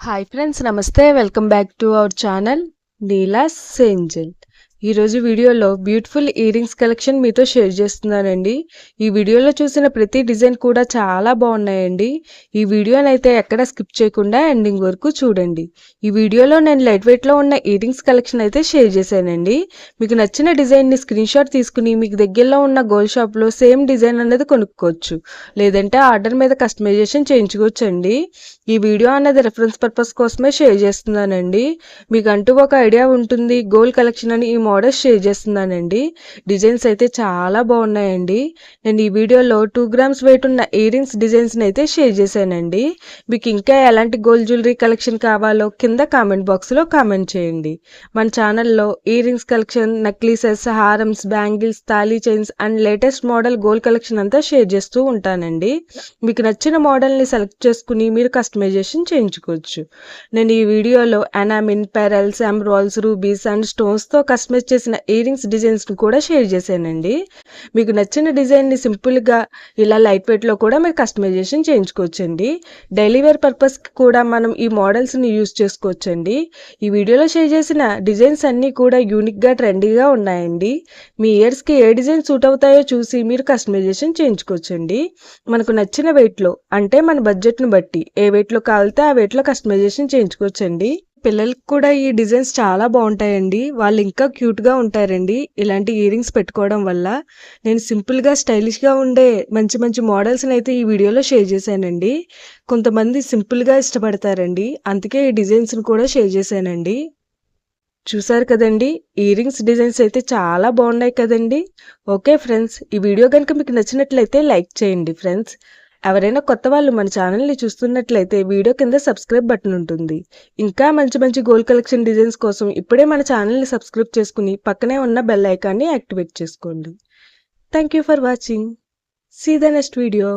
Hi friends, నమస్తే. Welcome back to our channel Neela's Angel. ఈరోజు వీడియోలో బ్యూటిఫుల్ ఇయర్ రింగ్స్ కలెక్షన్ మీతో షేర్ చేస్తున్నానండి. ఈ వీడియోలో చూసిన ప్రతి డిజైన్ కూడా చాలా బాగున్నాయండి. ఈ వీడియోని అయితే ఎక్కడ స్కిప్ చేయకుండా ఎండింగ్ వరకు చూడండి. ఈ వీడియోలో నేను లైట్ వెయిట్లో ఉన్న ఇయర్ రింగ్స్ కలెక్షన్ అయితే షేర్ చేశానండి. మీకు నచ్చిన డిజైన్ని స్క్రీన్ షాట్ తీసుకుని మీకు దగ్గరలో ఉన్న గోల్డ్ షాప్లో సేమ్ డిజైన్ అనేది కొనుక్కోవచ్చు, లేదంటే ఆర్డర్ మీద కస్టమైజేషన్ చేయించుకోవచ్చు అండి. ఈ వీడియో అన్నది రెఫరెన్స్ పర్పస్ కోసమే షేర్ చేస్తున్నానండి. మీకు అంటూ ఒక ఐడియా ఉంటుంది గోల్డ్ కలెక్షన్ అని ఈ మోడల్స్ షేర్ చేస్తున్నానండి. డిజైన్స్ అయితే చాలా బాగున్నాయండి. నేను ఈ వీడియోలో 2 grams వెయిట్ ఉన్న ఇయర్ రింగ్స్ డిజైన్స్ని అయితే షేర్ చేశానండి. మీకు ఇంకా ఎలాంటి గోల్డ్ జ్యువెలరీ కలెక్షన్ కావాలో కింద కామెంట్ బాక్స్లో కామెంట్ చేయండి. మన ఛానల్లో ఇయర్ రింగ్స్ కలెక్షన్, నెక్లెసెస్, హారమ్స్, bangles, thali chains and latest model gold collection అంతా షేర్ చేస్తూ ఉంటానండి. మీకు నచ్చిన మోడల్ని సెలెక్ట్ చేసుకుని మీరు కస్టమైజేషన్ చేయించుకోవచ్చు. నేను ఈ వీడియోలో enamel, pearls, emeralds, rubies and స్టోన్స్తో కస్టమైజ్ చేసిన ఇయర్ రింగ్స్ డిజైన్స్ని కూడా షేర్ చేశానండి. మీకు నచ్చిన డిజైన్ని సింపుల్గా ఇలా లైట్ వెయిట్లో కూడా మీరు కస్టమైజేషన్ చేయించుకోవచ్చండి. డైలీ వేర్ పర్పస్కి కూడా మనం ఈ మోడల్స్ని యూజ్ చేసుకోవచ్చండి. ఈ వీడియోలో షేర్ చేసిన డిజైన్స్ అన్నీ కూడా యూనిక్గా, ట్రెండీగా ఉన్నాయండి. మీ ఇయర్స్కి ఏ డిజైన్ సూట్ అవుతాయో చూసి మీరు కస్టమైజేషన్ చేయించుకోవచ్చండి. మనకు నచ్చిన వెయిట్లో, అంటే మన బడ్జెట్ను బట్టి ఏ వెయిట్లో కావాలితే ఆ వెయిట్లో కస్టమైజేషన్ చేయించుకోవచ్చండి. పిల్లలకు కూడా ఈ డిజైన్స్ చాలా బాగుంటాయండి. వాళ్ళు ఇంకా క్యూట్గా ఉంటారండి ఇలాంటి ఇయర్ రింగ్స్ పెట్టుకోవడం వల్ల. నేను సింపుల్గా, స్టైలిష్గా ఉండే మంచి మంచి మోడల్స్ని అయితే ఈ వీడియోలో షేర్ చేశానండి. కొంతమంది సింపుల్గా ఇష్టపడతారండి, అందుకే ఈ డిజైన్స్ని కూడా షేర్ చేశానండి. చూసారు కదండి, ఇయర్ రింగ్స్ డిజైన్స్ అయితే చాలా బాగున్నాయి కదండి. ఓకే ఫ్రెండ్స్, ఈ వీడియో కనుక మీకు నచ్చినట్లయితే లైక్ చేయండి ఫ్రెండ్స్. ఎవరైనా కొత్త వాళ్ళు మన ఛానల్ని చూస్తున్నట్లయితే వీడియో కింద సబ్స్క్రైబ్ బటన్ ఉంటుంది. ఇంకా మంచి మంచి గోల్డ్ కలెక్షన్ డిజైన్స్ కోసం ఇప్పుడే మన ఛానల్ని సబ్స్క్రైబ్ చేసుకుని పక్కనే ఉన్న బెల్ ఐకాన్ని యాక్టివేట్ చేసుకోండి. Thank you for watching. See the next video.